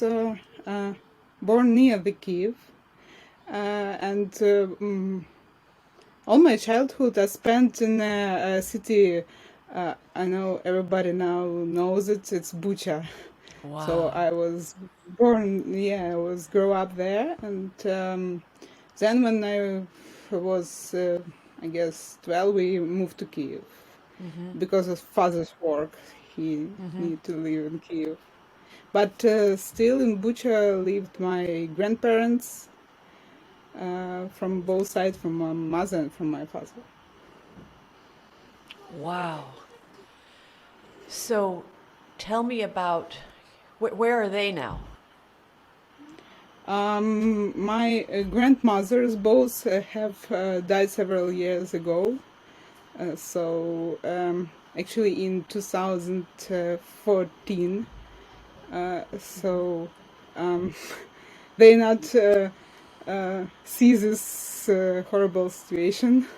was born near the Kyiv, and all my childhood I spent in a city. I know everybody now knows it. It's Bucha. So Wow. I was born. Yeah, I was grow up there, and then when I was, I guess, 12, we moved to Kyiv Mm-hmm. because of father's work. He Mm-hmm. needed to live in Kyiv. But still in Bucha lived my grandparents from both sides, from my mother and from my father. Wow. So tell me about where are they now? My grandmothers both have died several years ago. Actually in 2014. So um, they not see this horrible situation.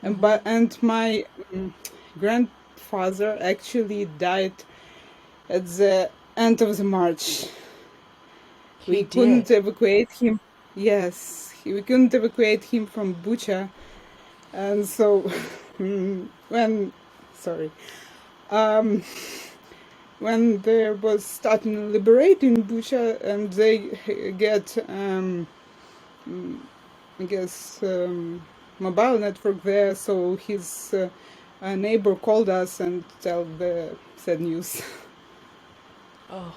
Mm-hmm. And my grandfather actually died at the end of the March. He We did. couldn't evacuate him. Yes, we couldn't evacuate him from Bucha, and so when, sorry, um, when there was starting liberating Bucha, and they get, I guess, mobile network there, so his neighbor called us and tell the sad news. Oh,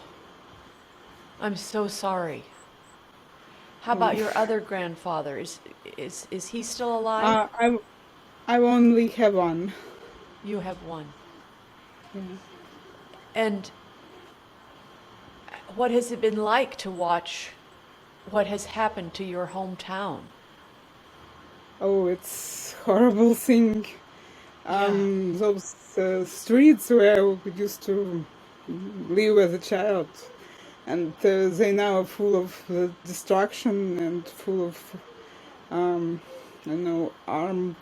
I'm so sorry. How Um, about your other grandfather? Is he still alive? uh, I I only have one. You have one. Yeah. And what has it been like to watch what has happened to your hometown? Oh, it's horrible thing. Yeah. Those streets where we used to live as a child, and they now are full of destruction and full of, I know, armed.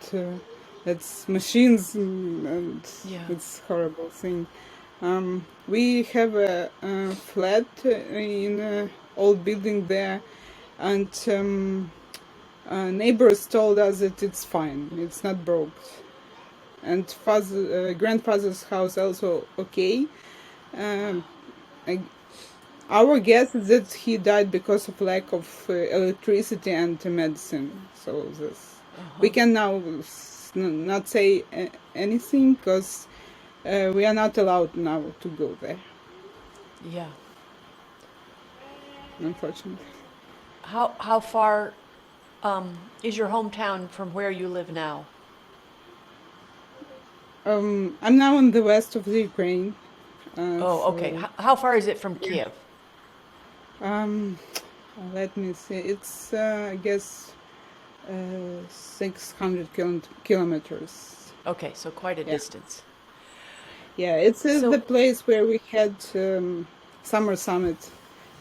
It's machines, and Yeah. it's horrible thing. We have a flat in an old building there, and neighbors told us that it's fine, it's not broke. And grandfather's house also okay. Um, I, our guess is that he died because of lack of electricity and medicine. So this we Uh-huh. can now not say anything because we are not allowed now to go there, Yeah. unfortunately. How far is your hometown from where you live now? I'm now in the west of the Ukraine, Oh, okay. so How far is it from Kiev? um, let me see. It's I guess 600 kilometers. Okay, so quite a Yeah, distance. yeah. It's the So place where we had summer summit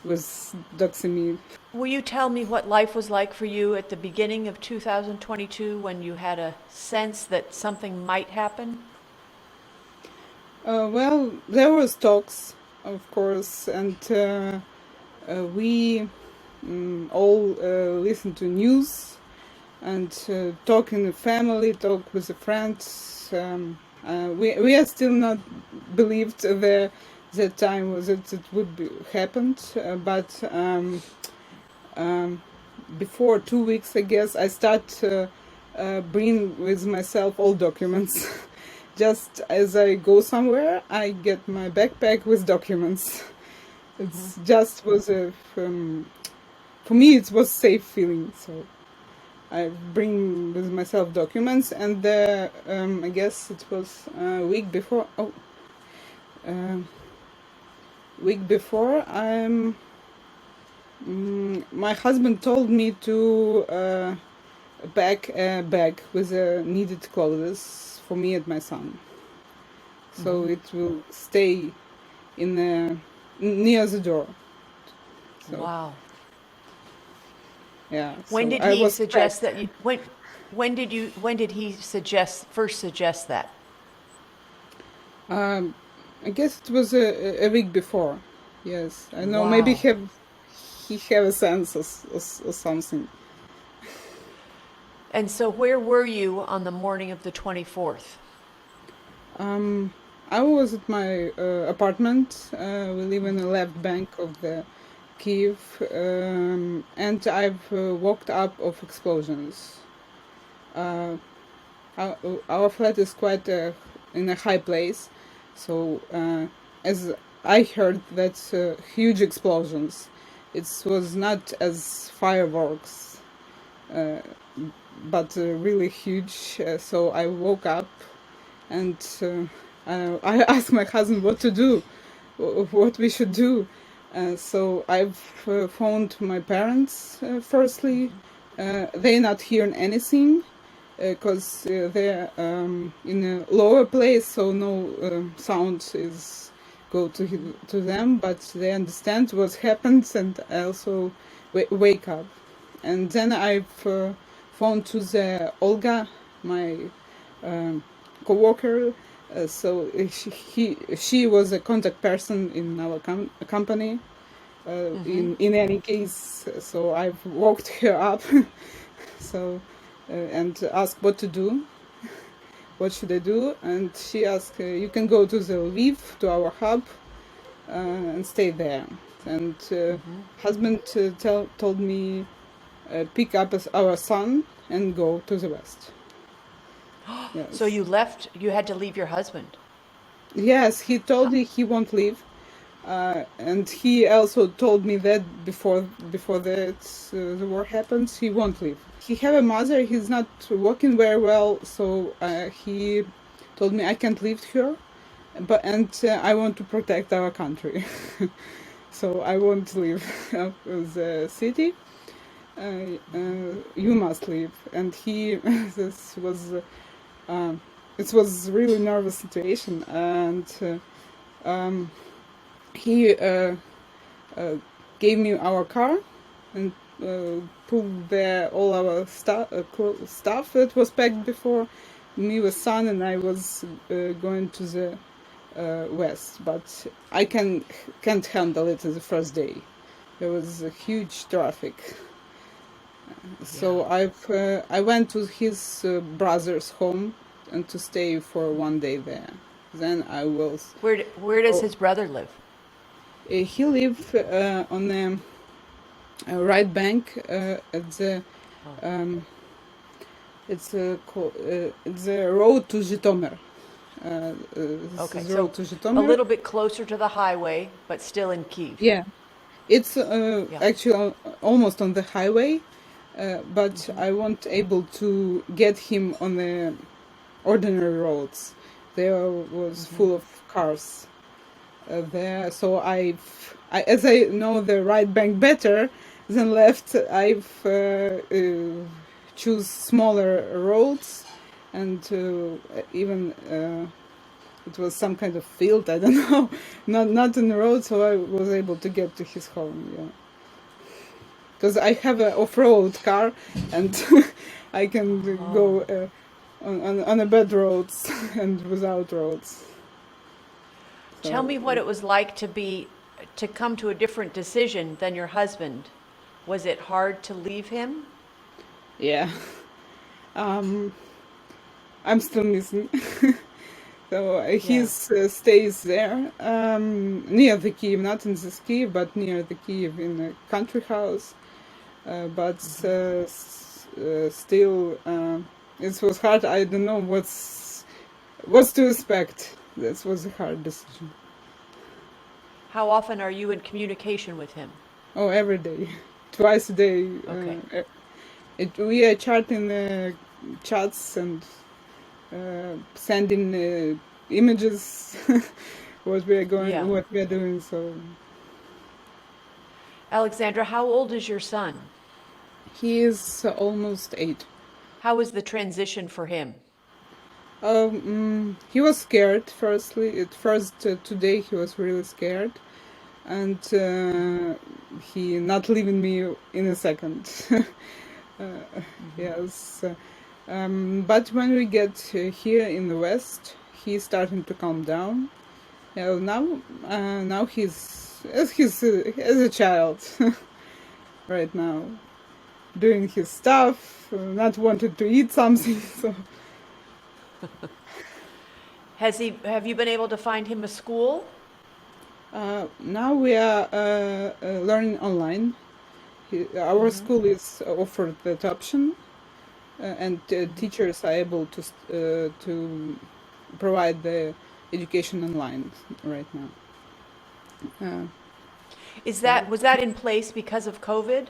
with Doximy. will you tell me what life was like for you at the beginning of 2022 when you had a sense that something might happen? Well, there was talks, of course, and we all listened to news and talk in the family, talk with the friends. We are still not believed the time was that it would be happened, but before 2 weeks, I guess, I start bring with myself all documents. Just as I go somewhere, I get my backpack with documents. Mm-hmm. It's just was a for me it was safe feeling. So I bring with myself documents, and I guess it was a week before. Oh, uh, week before, my husband told me to pack a bag with needed clothes for me and my son, so Mm-hmm. it will stay in near the door. So Wow. yeah, When so did I he was suggest prepped. that you when did he first suggest that? Um, I guess it was a week before. Yes, I know. Maybe Wow. he have a sense of something. And so where were you on the morning of the 24th? I was at my apartment. We live in the left bank of the Kyiv, and I've woke up of explosions. Uh, our flat is quite in a high place, so as I heard that huge explosions. It was not as fireworks, uh, but really huge. So I woke up and I asked my husband what to do, what we should do. So I've phoned my parents firstly. They not hearing anything because they're in a lower place, so no sound is go to them, but they understand what happens and also wake up. And then I've phoned to the Olga, my um, co-worker. So she was a contact person in our company. In any case, so I've woke her up. So and asked what to do, what should I do, and she asked, you can go to the Lviv, to our hub, and stay there. And husband told me pick up our son and go to the west. So Yes. you left, you had to leave your husband. Yes, he told How, me he won't leave, and he also told me that before that the war happens, he won't leave. He have a mother. He's not walking very well, so he told me I can't leave her, and I want to protect our country, so I won't leave the city. You must leave, and he this was. It was really nervous situation, and he gave me our car and pulled all our stuff that was packed before. Me with son and I was going to the west, but I can't handle it the first day. There was a huge traffic, yeah. so I went to his brother's home and to stay for one day there. Then I will. Where does his brother live? He lived on the right bank at the Oh, it's a road to Zhytomyr. This okay. is So road to a Zhytomyr. little bit closer to the highway, but still in Kyiv. Yeah, it's Yeah. actually almost on the highway, but I won't able to get him on the ordinary roads. There was full of cars there, so as I know the right bank better than left, I've choose smaller roads, and even it was some kind of field. I don't know, not in the road, so I was able to get to his home. Yeah, because I have an off-road car, and I can go on a bad roads and without roads. Tell So me what it was like to come to a different decision than your husband. Was it hard to leave him? yeah, I'm still missing. So he Yeah. stays there, near the Kyiv, not in this Kyiv, but near the Kyiv in a country house. But still, it was hard. I don't know what's to expect. That was a hard decision. How often are you in communication with him? Oh, every day, twice a day. Okay. We are chatting chats and sending images Yeah. what we are doing. So Alexandra, how old is your son? he is almost 8. How was the transition for him? He was scared. Firstly, at first today he was really scared, and he not leaving me in a second. Yes, but when we get here in the west, he's starting to calm down. Now he's as a child right now, doing his stuff, not wanted to eat something. So Have you been able to find him a school? now we are learning online. Our school is offered that option, and teachers are able to provide the education online right now. Uh, Was that in place because of COVID?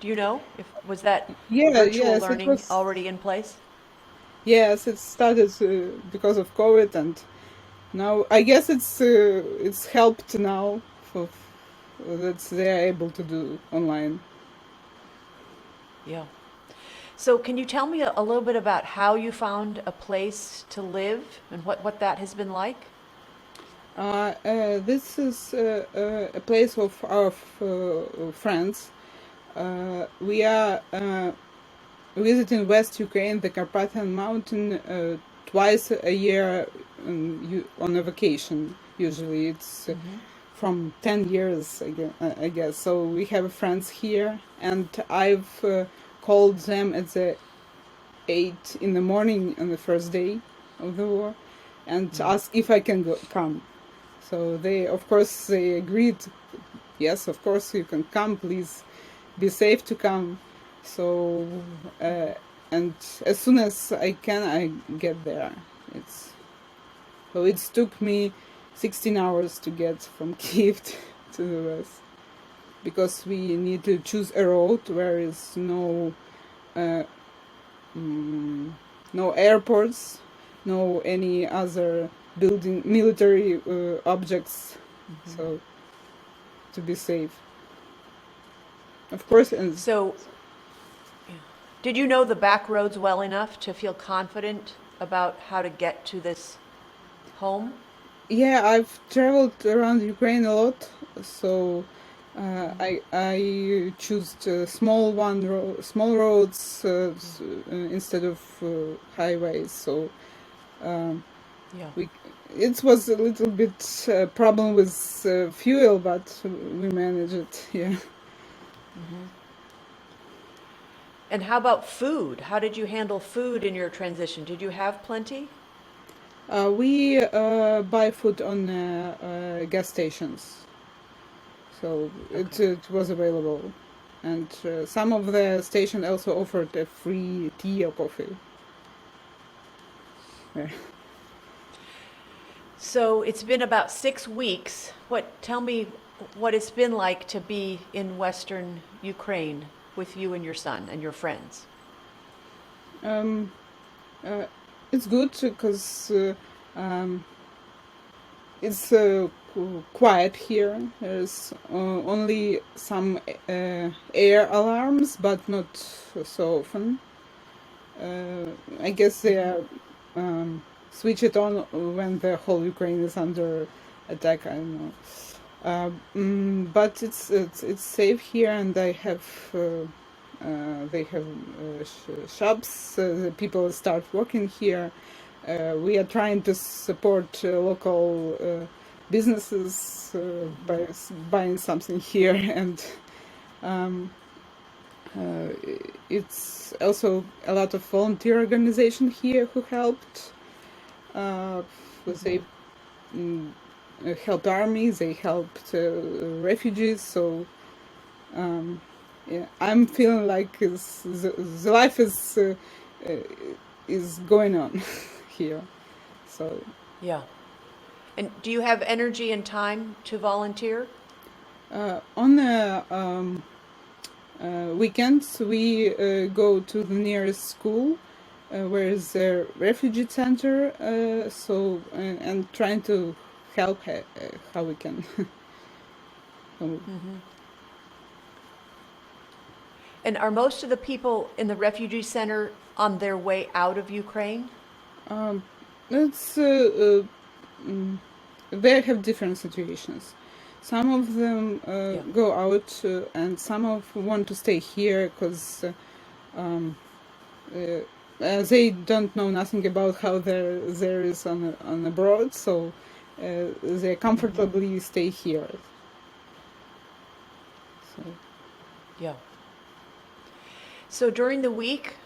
Do you know if was that yeah, virtual yes, it learning was. already in place? Yes, it started because of COVID, and now I guess it's helped now for that they are able to do online. Yeah. So can you tell me a little bit about how you found a place to live and what that has been like? This is a place of our friends. We are visiting West Ukraine, the Carpathian Mountain, twice a year on a vacation. Usually it's from 10 years, I guess. So we have friends here, and I've called them at the 8 in the morning on the first day of the war and asked if I can come. So of course, they agreed. Yes, of course you can come. Please be safe to come. So, and as soon as I can, I get there. It's so it took me 16 hours to get from Kyiv to the west because we need to choose a road where is uh, no airports, no any other building military objects. So to be safe, of course. And So, yeah. Did you know the back roads well enough to feel confident about how to get to this home? yeah, I've traveled around Ukraine a lot, so I choose small roads instead of highways. So um, Yeah. we it was a little bit problem with fuel, but we managed it. Yeah. And how about food? How did you handle food in your transition? Did you have plenty? We buy food on gas stations, so Okay. it was available, and some of the station also offered a free tea or coffee. Yeah. So it's been about 6 weeks. Tell me what it's been like to be in Western Ukraine with you and your son and your friends. Um, uh, it's good because um, it's quiet here. There's only some air alarms, but not so often. I guess they are switch it on when the whole Ukraine is under attack. I don't know. But it's safe here, and they have shops. The people start working here. We are trying to support local businesses by buying something here, and um, uh, it's also a lot of volunteer organization here who helped. Uh, they helped armies, they helped refugees. So yeah, I'm feeling like the life uh, is going on here. So Yeah. And do you have energy and time to volunteer? on the weekends, we go to the nearest school, where is a refugee center. And trying to help how we can. So, And are most of the people in the refugee center on their way out of Ukraine? it's they have different situations. Some of them Yeah. go out, and some of want to stay here because they don't know nothing about how there is on abroad, so they comfortably stay here. So Yeah. So during the week,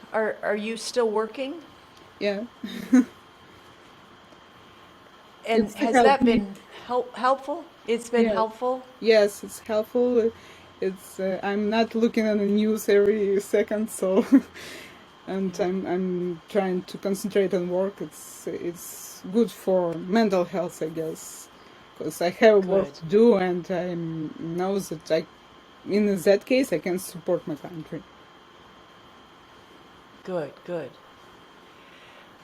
are you still working? yeah, And it's to has help that me. been helpful? It's been Yes, helpful? yes, it's helpful. It's I'm not looking at the news every second, so and Yeah. I'm trying to concentrate on work. It's good for mental health, I guess, because I have work Good. to do, and I know that in that case, I can support my country. Good, good.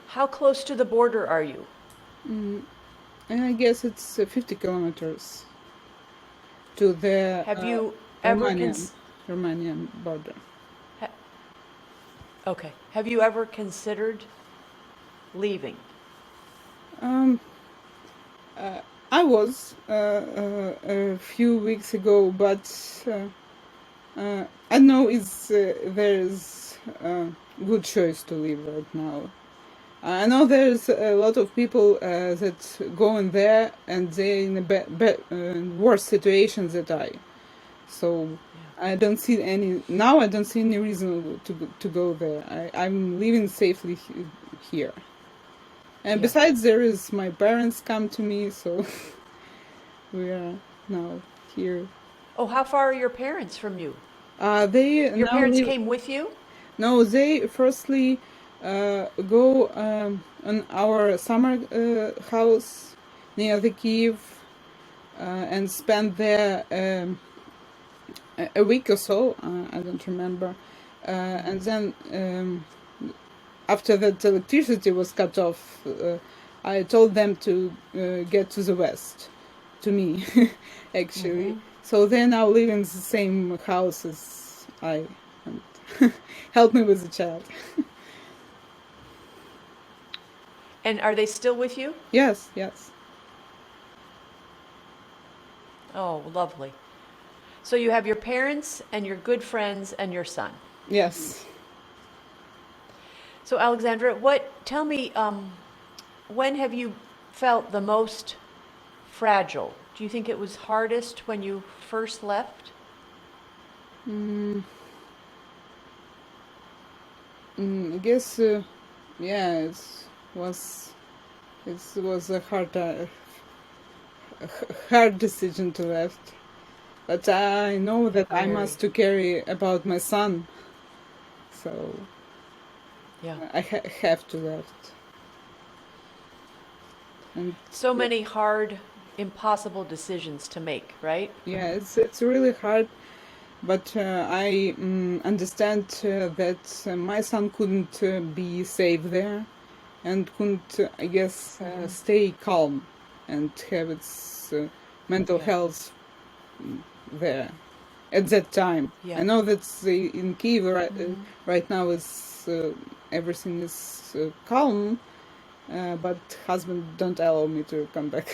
How close to the border are you? Mm, and I guess it's 50 kilometers to the Have you ever Romanian Romanian border. ha- okay. Have you ever considered leaving? Um, I was a few weeks ago, but I know there's a good choice to leave right now. I know there's a lot of people that go in there and they're in a worse situation than I. So Yeah. I don't see any now. I don't see any reason to go there. I'm living safely here. And Yeah. besides, there is my parents come to me, so we are now here. Oh, how far are your parents from you? They Your now parents live. came with you? No, they firstly go on our summer house near the Kyiv and spend there a week or so. I don't remember. And then after that electricity was cut off, I told them to get to the west, to me, actually. Mm-hmm. So they now live in the same house as I, and help me with the child. And are they still with you? Yes, yes, Oh, lovely. So you have your parents and your good friends and your son. yes. So Alexandra, tell me, when have you felt the most fragile? Do you think it was hardest when you first left? Mm, I guess, yeah, was it was a hard decision to left. But I know that I Very. must to carry about my son, so Yeah. I have to left. And So yeah, many hard, impossible decisions to make, right? yeah, it's really hard. But I understand that my son couldn't be safe there, and couldn't, I guess, Mm-hmm. stay calm and have its mental Yeah. health there at that time. I Yeah. know that in Kyiv Mm-hmm. right now is everything is calm, but husband don't allow me to come back.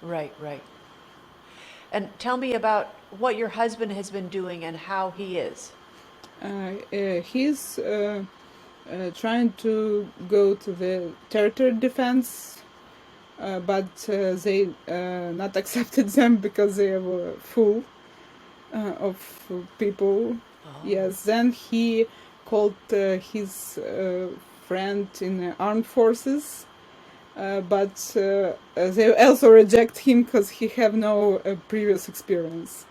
Right, right. And tell me about what your husband has been doing and how he is. He's trying to go to the territory defense, but they not accepted them because they were full of people. Oh. Yes, then he called his friend in the armed forces, but they also reject him because he have no previous experience.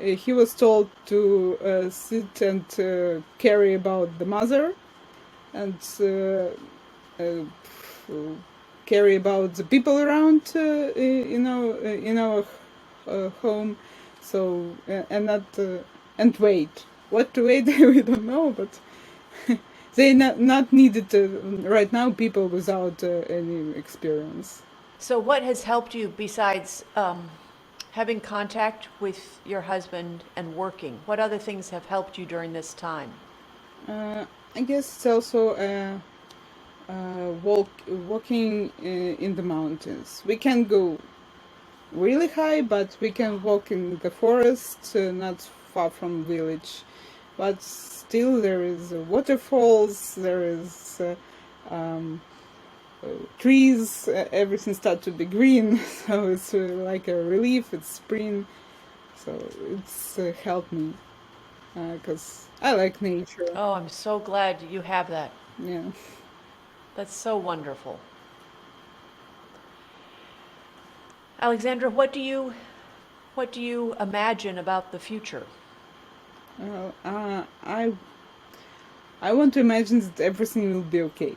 He was told to sit and carry about the mother and uh, carry about the people around in our home. So and not and wait. What to wait? We don't know, but they not needed right now people without any experience. So, what has helped you besides having contact with your husband and working? What other things have helped you during this time? Uh, I guess it's also walking in the mountains. We can go really high, but we can walk in the forest, not far from village. But still, there is waterfalls. There is trees, everything start to be green. So it's like a relief. It's spring, so it's helped me because I like nature. Oh, I'm so glad you have that. Yeah. That's so wonderful. Alexandra, what do you imagine about the future? I want to imagine that everything will be okay.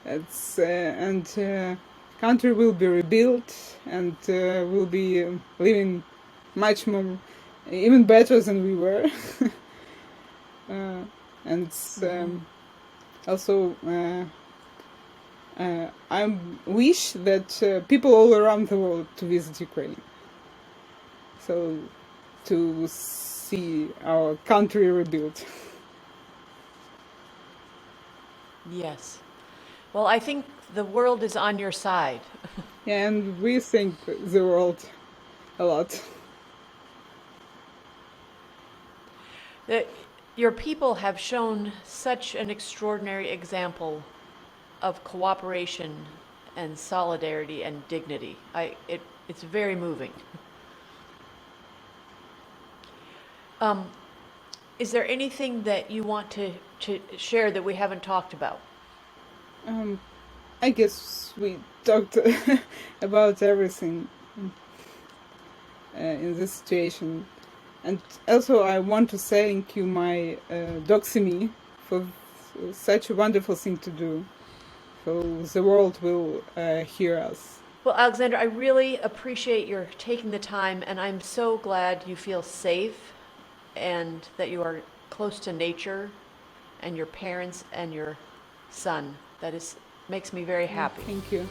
It's and country will be rebuilt, and will be living much more, even better than we were. And also I wish that people all around the world to visit Ukraine, so to see our country rebuilt. Yes. Well, I think the world is on your side. Yeah, and we thank the world a lot. That your people have shown such an extraordinary example of cooperation and solidarity and dignity. It's very moving. Is there anything that you want to share that we haven't talked about? I guess we talked about everything in this situation. And also, I want to thank you, my Doximy, for such a wonderful thing to do. So the world will hear us. Well, Alexander, I really appreciate your taking the time, and I'm so glad you feel safe and that you are close to nature and your parents and your son. That is makes me very happy. Thank you.